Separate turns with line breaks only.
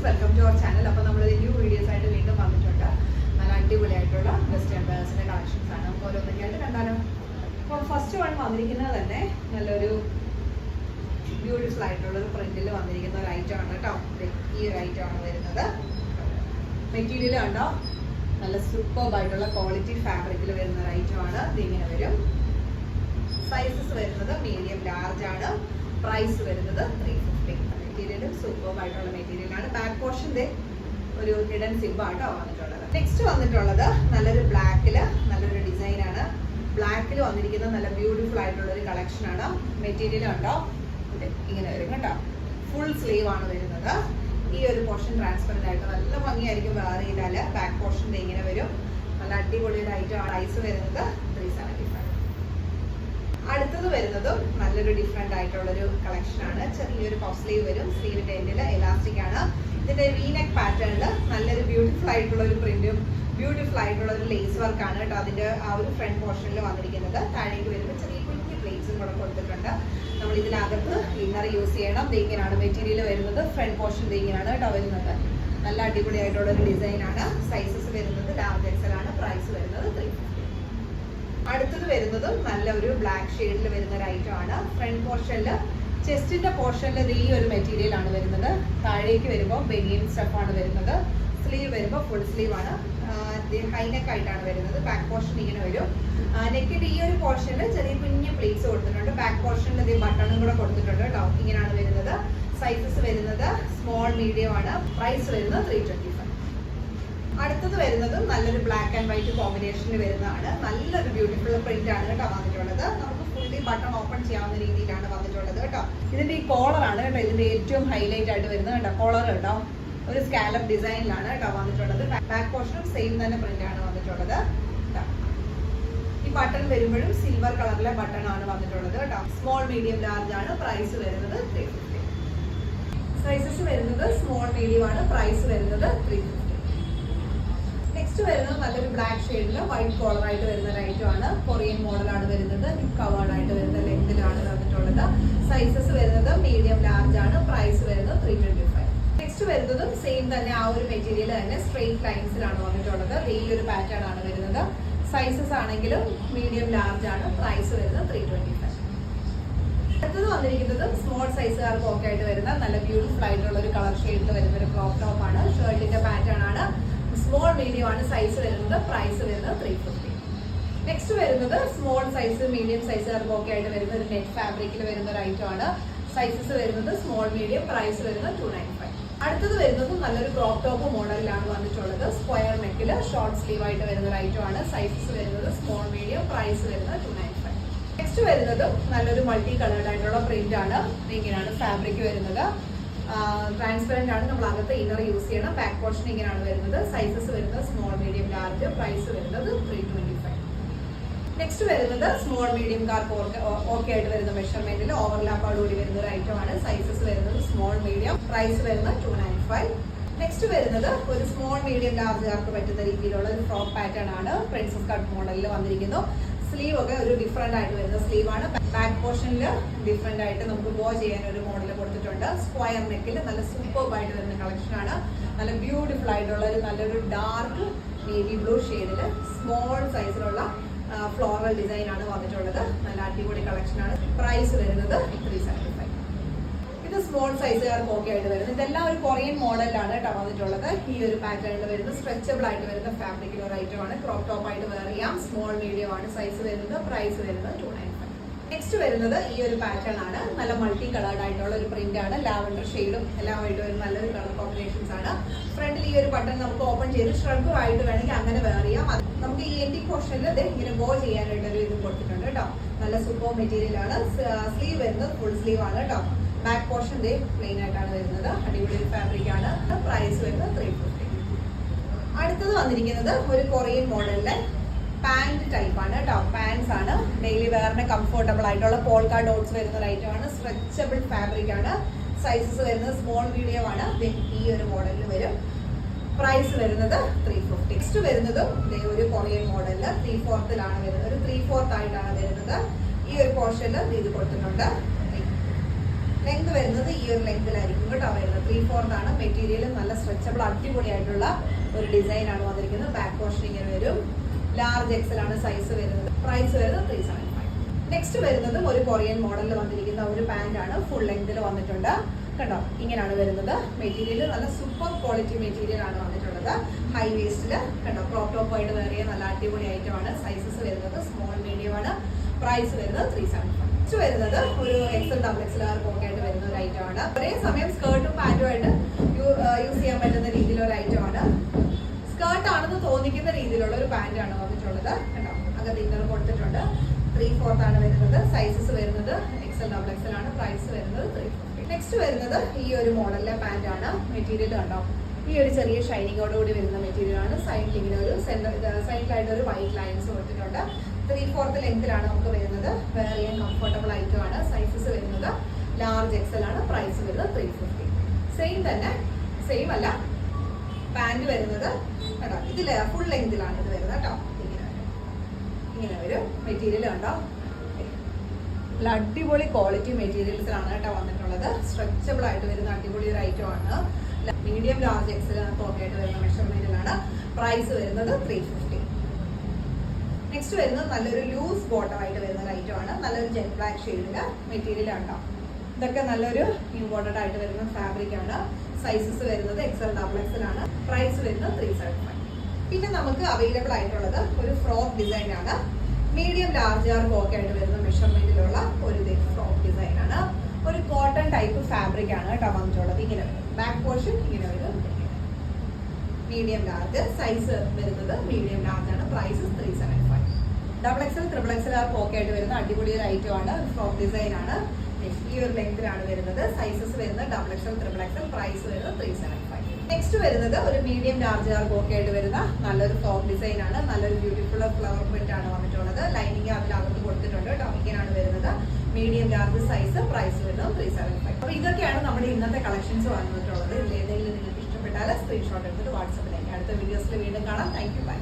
Welcome to our channel. അപ്പോൾ നമ്മൾ new videos ആയിട്ട് വീണ്ടും വന്നിട്ടുണ്ട്. നല്ല അടിപൊളിയായിട്ടുള്ള വെസ്റ്റേൺ വെയേഴ്സിൻ്റെ കളക്ഷൻസ് ആണ്. നമുക്ക് ഓരോന്നൊക്കെ ആയിട്ട് കണ്ടാലോ. അപ്പോൾ ഫസ്റ്റ് വൺ വന്നിരിക്കുന്നത് തന്നെ നല്ലൊരു ബ്യൂട്ടിഫുൾ ആയിട്ടുള്ള ഒരു പ്രിന്റിൽ വന്നിരിക്കുന്ന ഒരു ഐറ്റം ആണ് കേട്ടോ. ഈ ഒരു ഐറ്റം ആണ് വരുന്നത്. മെറ്റീരിയൽ കണ്ടോ, നല്ല സൂപ്പർബ് ആയിട്ടുള്ള ക്വാളിറ്റി ഫാബ്രിക്കിൽ വരുന്ന ഒരു ഐറ്റം ആണ്. ഇതിങ്ങനെ വരും. സൈസസ് വരുന്നത് മീഡിയം ലാർജ് ആണ്. പ്രൈസ് വരുന്നത് 350. മെറ്റീരിയലും സൂപ്പർബ് ആയിട്ടുള്ള മെറ്റീരിയലാണ്. ബാക്ക് പോർഷൻ്റെ ഒരു ഹിഡൻ സിബ് ആട്ടോ വന്നിട്ടുള്ളത്. നെക്സ്റ്റ് വന്നിട്ടുള്ളത് നല്ലൊരു ബ്ലാക്കില് നല്ലൊരു ഡിസൈൻ ആണ്. ബ്ലാക്കിൽ വന്നിരിക്കുന്ന നല്ല ബ്യൂട്ടിഫുൾ ആയിട്ടുള്ള ഒരു കളക്ഷൻ ആണ്. മെറ്റീരിയൽ ഉണ്ടോ, ഇങ്ങനെ വരും കേട്ടോ. ഫുൾ സ്ലീവ് ആണ് വരുന്നത്. ഈ ഒരു പോർഷൻ ട്രാൻസ്പെറന്റ് ആയിട്ട് നല്ല ഭംഗിയായിരിക്കും വേറെ ചെയ്താല്. ബാക്ക് പോർഷൻ്റെ ഇങ്ങനെ വരും. നല്ല അടിപൊളി ഒരു ഐറ്റം ആണ്. പ്രൈസ് വരുന്നത് 375. അടുത്തത് വരുന്നതും നല്ലൊരു ഡിഫറെന്റ് ആയിട്ടുള്ളൊരു കളക്ഷൻ ആണ്. ചെറിയൊരു പഫ് സ്ലീവ് വരും. സ്ലീവിന്റെ എൻഡിൽ എലാസ്റ്റിക് ആണ്. ഇതിന്റെ വീനെക്ക് പാറ്റേണിൽ നല്ലൊരു ബ്യൂട്ടിഫുൾ ആയിട്ടുള്ള ഒരു പ്രിന്റും ബ്യൂട്ടിഫുൾ ആയിട്ടുള്ള ഒരു ലേസ് വർക്ക് ആണ് കേട്ടോ. അതിന്റെ ആ ഒരു ഫ്രണ്ട് പോർഷനിൽ വന്നിരിക്കുന്നത്. താഴേക്ക് വരുമ്പോൾ ചെറിയ കുഞ്ഞു പ്ലേറ്റ്സും കൂടെ കൊടുത്തിട്ടുണ്ട്. നമ്മൾ ഇതിനകത്ത് ഇന്നർ യൂസ് ചെയ്യണം. ഇങ്ങനെയാണ് മെറ്റീരിയൽ വരുന്നത്. ഫ്രണ്ട് പോർഷൻ ഇങ്ങനെയാണ് കേട്ടോ വരുന്നത്. നല്ല അടിപൊളിയായിട്ടുള്ള ഒരു ഡിസൈൻ ആണ്. സൈസസ് വരുന്നത് ലാർജ് എക്സൽ ആണ്. പ്രൈസ് വരുന്നത് 350. അടുത്തത് വരുന്നതും നല്ല ഒരു ബ്ലാക്ക് ഷെയ്ഡിൽ വരുന്ന ഒരു ഐറ്റം ആണ്. ഫ്രണ്ട് പോർഷനിൽ ചെസ്റ്റിന്റെ പോർഷനിൽ ഈ ഒരു മെറ്റീരിയൽ ആണ് വരുന്നത്. താഴേക്ക് വരുമ്പോൾ ബനിയൻ സ്റ്റഫാണ് വരുന്നത്. സ്ലീവ് വരുമ്പോൾ ഫുൾ സ്ലീവ് ആണ്. ഹൈനെക്ക് ആയിട്ടാണ് വരുന്നത്. ബാക്ക് പോർഷൻ ഇങ്ങനെ വരും. നെക്കിന്റെ ഈ ഒരു പോർഷനിൽ ചെറിയ കുഞ്ഞു പ്ലേറ്റ്സ് കൊടുത്തിട്ടുണ്ട്. ബാക്ക് പോർഷനിൽ ബട്ടണും കൂടെ കൊടുത്തിട്ടുണ്ട് കേട്ടോ. ഇങ്ങനെയാണ് വരുന്നത്. സൈസസ് വരുന്നത് സ്മോൾ മീഡിയം ആണ്. പ്രൈസ് വരുന്നത് 325. അടുത്തത് വരുന്നതും നല്ലൊരു ബ്ലാക്ക് ആൻഡ് വൈറ്റ് കോമ്പിനേഷനിൽ വരുന്നതാണ്. നല്ലൊരു ബ്യൂട്ടിഫുൾ പ്രിന്റ് ആണ് കേട്ടോ വന്നിട്ടുള്ളത്. നമുക്ക് ഫുള്ളി ബട്ടൺ ഓപ്പൺ ചെയ്യാവുന്ന രീതിയിലാണ് വന്നിട്ടുള്ളത് കേട്ടോ. ഇതിന്റെ ഈ കോളർ ആണ് കേട്ടോ ഇതിന്റെ ഏറ്റവും ഹൈലൈറ്റ് ആയിട്ട് വരുന്നത് കേട്ടോ. കോളർ കേട്ടോ ഒരു സ്കാലപ്പ് ഡിസൈനിലാണ് കേട്ടോ വന്നിട്ടുള്ളത്. ബാക്ക് പോർഷനും സെയിം തന്നെ പ്രിന്റ് ആണ് വന്നിട്ടുള്ളത്. ഈ ബട്ടൺ വരുമ്പോഴും സിൽവർ കളറിലെ ബട്ടൺ ആണ് വന്നിട്ടുള്ളത് കേട്ടോ. സ്മോൾ മീഡിയം ലാർജ് ആണ്. പ്രൈസ് വരുന്നത് 350. സൈസസ് വരുന്നത് സ്മോൾ മീഡിയം ആണ്. പ്രൈസ് വരുന്നത് 350. നെക്സ്റ്റ് വരുന്നത് നല്ലൊരു ബ്ലാക്ക് ഷെയ്ഡിൽ വൈറ്റ് കോളർ ആയിട്ട് വരുന്ന ഒരു ഐറ്റം ആണ്. കൊറിയൻ മോഡലാണ് വരുന്നത്. ഹിപ്പ് കവേർഡ് ആയിട്ട് വരുന്ന ലെങ്തിലാണ് വന്നിട്ടുള്ളത്. സൈസസ് വരുന്നത് മീഡിയം ലാർജ് ആണ്. പ്രൈസ് വരുന്നത് 325. നെക്സ്റ്റ് വരുന്നതും സെയിം തന്നെ ആ ഒരു മെറ്റീരിയൽ തന്നെ സ്ട്രെയിറ്റ് ലൈൻസിലാണ് വന്നിട്ടുള്ളത്. ഈ ഒരു പാറ്റേൺ ആണ് വരുന്നത്. സൈസസ് ആണെങ്കിലും മീഡിയം ലാർജ് ആണ്. പ്രൈസ് വരുന്നത് 325. അടുത്തത് വന്നിരിക്കുന്നത് സ്മോൾ സൈസുകാർക്ക് ഒക്കെ ആയിട്ട് വരുന്ന നല്ല ബ്യൂട്ടിഫുൾ ആയിട്ടുള്ള ഒരു കളർ ഷെയ്ഡിൽ വരുന്ന ഒരു ക്രോപ്പ് ടോപ്പ് ആണ്. ഷർട്ടിന്റെ പാറ്റേൺ ആണ്. സ്മോൾ മീഡിയം ആണ് സൈസ് വരുന്നത്. പ്രൈസ് വരുന്നത് 350. നെക്സ്റ്റ് വരുന്നത് സ്മോൾ സൈസ് മീഡിയം സൈസുകാർക്ക് ഒക്കെ ആയിട്ട് വരുന്ന ഒരു നെറ്റ് ഫാബ്രിക്കിൽ വരുന്ന ഒരു ഐറ്റം ആണ്. സൈസസ് വരുന്നത് സ്മോൾ മീഡിയം. പ്രൈസ് വരുന്നത് 295. അടുത്തത് വരുന്നത് നല്ലൊരു ക്രോപ്പ് ടോപ്പ് മോഡലിലാണ് വന്നിട്ടുള്ളത്. സ്ക്വയർ നെക്കിൽ ഷോർട്ട് സ്ലീവ് ആയിട്ട് വരുന്ന ഒരു ഐറ്റം ആണ്. സൈസസ് വരുന്നത് സ്മോൾ മീഡിയം. പ്രൈസ് വരുന്നത് 295. നെക്സ്റ്റ് വരുന്നത് നല്ലൊരു മൾട്ടി കളേർഡ് ആയിട്ടുള്ള പ്രിന്റ് ആണ്. ഇങ്ങനെയാണ് ഫാബ്രിക് വരുന്നത്. ട്രാൻസ്പെറന്റ് ആണ്. നമ്മൾ അകത്ത് ഇന്നർ യൂസ് ചെയ്യണം. ബാക്ക് പോർഷൻ ഇങ്ങനെയാണ് വരുന്നത്. സൈസസ് വരുന്നത് സ്മോൾ മീഡിയം ലാർജ്. പ്രൈസ് വരുന്നത് 325. നെക്സ്റ്റ് വരുന്നത് സ്മോൾ മീഡിയം കാർക്ക് ഓക്കെ ആയിട്ട് വരുന്ന മെഷർമെന്റിൽ ഓവർലാപ്പോടുകൂടി വരുന്ന ഒരു ഐറ്റം ആണ്. സൈസസ് വരുന്നത് സ്മോൾ മീഡിയം. പ്രൈസ് വരുന്നത് 295. നെക്സ്റ്റ് വരുന്നത് ഒരു സ്മോൾ മീഡിയം ലാർജുകാർക്ക് പറ്റുന്ന രീതിയിലുള്ള ഒരു ഫ്രോക്ക് പാറ്റേൺ ആണ്. പ്രിൻസസ് കട്ട് മോഡലിൽ വന്നിരിക്കുന്നു. സ്ലീവ് ഒക്കെ ഒരു ഡിഫറെന്റ് ആയിട്ട് വരുന്ന സ്ലീവ് ആണ്. ബാക്ക് പോർഷനിൽ ഡിഫറെന്റ് ആയിട്ട് നമുക്ക് ബോ ചെയ്യാൻ ഒരു മോഡൽ കൊടുത്തിട്ടുണ്ട്. സ്ക്വയർ നെക്കിൽ നല്ല സൂപ്പർബ് ആയിട്ട് വരുന്ന കളക്ഷൻ ആണ്. നല്ല ബ്യൂട്ടിഫുൾ ആയിട്ടുള്ള ഒരു നല്ലൊരു ഡാർക്ക് നേവി ബ്ലൂ ഷെയ്ഡിൽ സ്മോൾ സൈസിലുള്ള ഫ്ലോറൽ ഡിസൈൻ ആണ് വന്നിട്ടുള്ളത്. നല്ല അടിപൊളി കളക്ഷൻ ആണ്. പ്രൈസ് വരുന്നത് 375. ഇത് സ്മോൾ സൈസുകാർക്ക് ഓക്കെ ആയിട്ട് വരുന്നത്. ഇതെല്ലാം ഒരു കൊറിയൻ മോഡലിലാണ് കേട്ടോ വന്നിട്ടുള്ളത്. ഈ ഒരു പാറ്റേണിൽ വരുന്നത് സ്ട്രെച്ചബിൾ ആയിട്ട് വരുന്ന ഫാബ്രിക്കിൽ ഒരു ഐറ്റം ആണ്. ക്രോപ്പ് ടോപ്പ് ആയിട്ട് വെയർ ചെയ്യാം. സ്മോൾ മീഡിയം ആണ് സൈസ് വരുന്നത്. പ്രൈസ് വരുന്നത് 295. നെക്സ്റ്റ് വരുന്നത് ഈ ഒരു പാറ്റേൺ ആണ്. നല്ല മൾട്ടി കളേർഡ് ആയിട്ടുള്ള ഒരു പ്രിന്റ് ആണ്. ലാവൻഡർ ഷെയ്ഡും എല്ലാമായിട്ട് വരുന്ന നല്ലൊരു കളർ കോമ്പിനേഷൻസ് ആണ്. ഫ്രണ്ടിൽ ഈ ഒരു ബട്ടൺ നമുക്ക് ഓപ്പൺ ചെയ്ത് ഷ്രഗ് ആയിട്ട് വേണമെങ്കിൽ അങ്ങനെ വെയർ ചെയ്യാം. നമുക്ക് ഈ എൻഡിങ് പോർഷനിൽ ഇങ്ങനെ ബോ ചെയ്യാനായിട്ട് ഒരു ഇത് കൊടുത്തിട്ടുണ്ട് കേട്ടോ. നല്ല സൂപ്പർ മെറ്റീരിയൽ ആണ്. സ്ലീവ് വരുന്നത് ഫുൾ സ്ലീവ് ആണ് കേട്ടോ. ബാക്ക് പോർഷൻ പ്ലെയിൻ ആയിട്ടാണ് വരുന്നത്. അടിപൊളി ഒരു ഫാബ്രിക് ആണ്. പ്രൈസ് വരുന്നത് 350. അടുത്തത് വന്നിരിക്കുന്നത് ഒരു കൊറിയൻ മോഡലിലെ പാന്റ് ടൈപ്പ് ആണ് കേട്ടോ. പാൻസ് ആണ്. ഡെയിലി വെയറിന് കംഫർട്ടബിൾ ആയിട്ടുള്ള പോൾക്ക ഡോട്ട്സ് വരുന്ന ഒരു ഐറ്റം ആണ്. സ്ട്രെച്ചബിൾ ഫാബ്രിക് ആണ്. സൈസസ് വരുന്നത് സ്മോൾ മീഡിയം ആണ്. ഈ ഒരു മോഡലിൽ വരും. പ്രൈസ് വരുന്നത് 350. നെക്സ്റ്റ് വരുന്നതും ഒരു കൊറിയൻ മോഡലിൽ 3/4 വരുന്നത്. ഒരു 3/4 ആയിട്ടാണ് വരുന്നത്. ഈ ഒരു പോർഷനിൽ ഇത് കൊടുത്തിട്ടുണ്ട്. ലെങ്ത് വരുന്നത് ഈ ഒരു ലെങ്തിലായിരിക്കും കേട്ടോ വരുന്നത്. 3/4 ആണ്. മെറ്റീരിയൽ നല്ല സ്ട്രെച്ചബിൾ അടിപൊളിയായിട്ടുള്ള ഒരു ഡിസൈൻ ആണ് വന്നിരിക്കുന്നത്. ബാക്ക് പോർഷൻ ഇങ്ങനെ വരും. ലാർജ് എക്സൽ ആണ് സൈസ് വരുന്നത്. പ്രൈസ് വരുന്നത് 375. നെക്സ്റ്റ് വരുന്നതും ഒരു കൊറിയൻ മോഡലിൽ വന്നിരിക്കുന്ന ഒരു പാന്റ് ആണ്. ഫുൾ ലെങ്തിൽ വന്നിട്ടുണ്ട് കണ്ടോ. ഇങ്ങനെയാണ് വരുന്നത്. മെറ്റീരിയൽ നല്ല സൂപ്പർ ക്വാളിറ്റി മെറ്റീരിയൽ ആണ് വന്നിട്ടുള്ളത്. ഹൈ വേസ്റ്റിൽ കണ്ടോ ക്രോപ്പ് ടോപ്പ് ആയിട്ട് വേറിയ നല്ല അടിപൊളി ഐറ്റം ആണ്. സൈസസ് വരുന്നത് സ്മോൾ മീഡിയം ആണ്. പ്രൈസ് വരുന്നത് 375. നെക്സ്റ്റ് വരുന്നത് ഒരു എക്സൽ ഡബിൾ എക്സൽ ഒക്കെ ആയിട്ട് വരുന്ന ഒരു ഐറ്റം ആണ്. ഒരേ സമയം സ്കേർട്ടും പാന്റും ആയിട്ട് യൂസ് ചെയ്യാൻ പറ്റുന്ന രീതിയിലുള്ള ഒരു ഐറ്റം ആണ്. സ്കേർട്ട് ആണെന്ന് തോന്നിക്കുന്ന രീതിയിലുള്ള ഒരു പാന്റ് ആണ് വന്നിട്ടുള്ളത് കണ്ടോ. അകത്ത് ഇന്നർ കൊടുത്തിട്ടുണ്ട്. 3/4 ആണ് വരുന്നത്. സൈസസ് വരുന്നത് എക്സൽ ഡബിൾ എക്സൽ ആണ്. പ്രൈസ് വരുന്നത് 350. നെക്സ്റ്റ് വരുന്നത് ഈ ഒരു മോഡലിലെ പാന്റ് ആണ്. മെറ്റീരിയൽ കണ്ടോ ഈ ഒരു ചെറിയ ഷൈനിങ്ങോടുകൂടി വരുന്ന മെറ്റീരിയൽ ആണ്. സൈഡിൽ ഇങ്ങനെ ഒരു സൈഡിലായിട്ട് ഒരു വൈറ്റ് ലൈൻസ് കൊടുത്തിട്ടുണ്ട്. 3/4 ലെങ്തിലാണ് നമുക്ക് വരുന്നത്. വേറെ കംഫർട്ടബിൾ ഐറ്റം ആണ്. സൈസസ് വരുന്നത് ലാർജ് എക്സൽ ആണ്. പ്രൈസ് വരുന്നത് 350. സെയിം തന്നെ സെയിം അല്ല പാന്റ് വരുന്നത് കേട്ടോ. ഇതിൽ ഫുൾ ലെങ്തിലാണ് ഇത് വരുന്നത് കേട്ടോ. ഇങ്ങനെ വരും. മെറ്റീരിയൽ കണ്ടോ നല്ല അടിപൊളി ക്വാളിറ്റി മെറ്റീരിയൽസിലാണ് കേട്ടോ വന്നിട്ടുള്ളത്. സ്ട്രെച്ചബിൾ ആയിട്ട് വരുന്ന അടിപൊളി ഒരു ഐറ്റം ആണ്. മീഡിയം ലാർജ് എക്സൽ ഒക്കെ ആയിട്ട് വരുന്ന മെഷർമെന്റിലാണ്. പ്രൈസ് വരുന്നത് 350. നെക്സ്റ്റ് വരുന്നത് നല്ലൊരു ലൂസ് ബോട്ടം ആയിട്ട് വരുന്ന ഒരു ഐറ്റം ആണ്. നല്ലൊരു ജെറ്റ് ബ്ലാക്ക് ഷെയ്ഡില് മെറ്റീരിയൽ ഉണ്ടോ. ഇതൊക്കെ നല്ലൊരു ഇമ്പോർട്ടഡ് ആയിട്ട് വരുന്ന ഫാബ്രിക് ആണ്. സൈസസ് വരുന്നത് എക്സൽ ഡബിൾ എക്സൽ ആണ്. പ്രൈസ് വരുന്നത് 375. പിന്നെ നമുക്ക് അവൈലബിൾ ആയിട്ടുള്ളത് ഒരു ഫ്രോക്ക് ഡിസൈൻ ആണ്. മീഡിയം ലാർജ് ഒക്കെ ആയിട്ട് വരുന്ന മെഷർമെന്റിലുള്ള ഒരു ഫ്രോക്ക് ഡിസൈൻ ആണ്. ഒരു കോട്ടൺ ടൈപ്പ് ഫാബ്രിക് ആണ് കേട്ടോ വന്നിട്ടുള്ളത്. ഇങ്ങനെ വരും. ബാക്ക് പോർഷൻ ഇങ്ങനെ വരും. മീഡിയം ലാർജ് സൈസ് വരുന്നത് മീഡിയം ലാർജ് ആണ്. Price 375. Double XL triple XL ഒക്കെ ആയിട്ട് വരുന്ന അടിപൊളി ഒരു ഐറ്റം ആണ്. ഫ്രോക്ക് ഡിസൈൻ ആണ്. ഈ ഒരു ലെങ്തിലാണ് വരുന്നത്. സൈസസ് വരുന്നത് double XL triple XL. Price വരുന്നത് 375. നെക്സ്റ്റ് വരുന്നത് ഒരു മീഡിയം ലാർജ് ഒക്കെ ആയിട്ട് വരുന്ന നല്ലൊരു ഫ്രോക്ക് ഡിസൈൻ ആണ്. നല്ലൊരു ബ്യൂട്ടിഫുൾ ഫ്ലവർ പ്രിന്റ് ആണ് വന്നിട്ടുള്ളത്. ലൈനിങ് അതിനകത്ത് കൊടുത്തിട്ടുണ്ട് കേട്ടോ. ഇങ്ങനെയാണ് വരുന്നത്. Medium large size. പ്രൈസ് വരുന്നത് 375. അപ്പൊ ഇതൊക്കെയാണ് നമ്മുടെ ഇന്നത്തെ കളക്ഷൻസ് വന്നിട്ടുള്ളത്. ഇതിൽ ഏതെങ്കിലും നിങ്ങൾക്ക് ഇഷ്ടപ്പെട്ടാൽ സ്ക്രീൻഷോട്ട് എടുത്തിട്ട് വാട്സപ്പിലേക്ക്. അടുത്ത വീഡിയോസിൽ വീണ്ടും കാണാം. Thank you. ബൈ.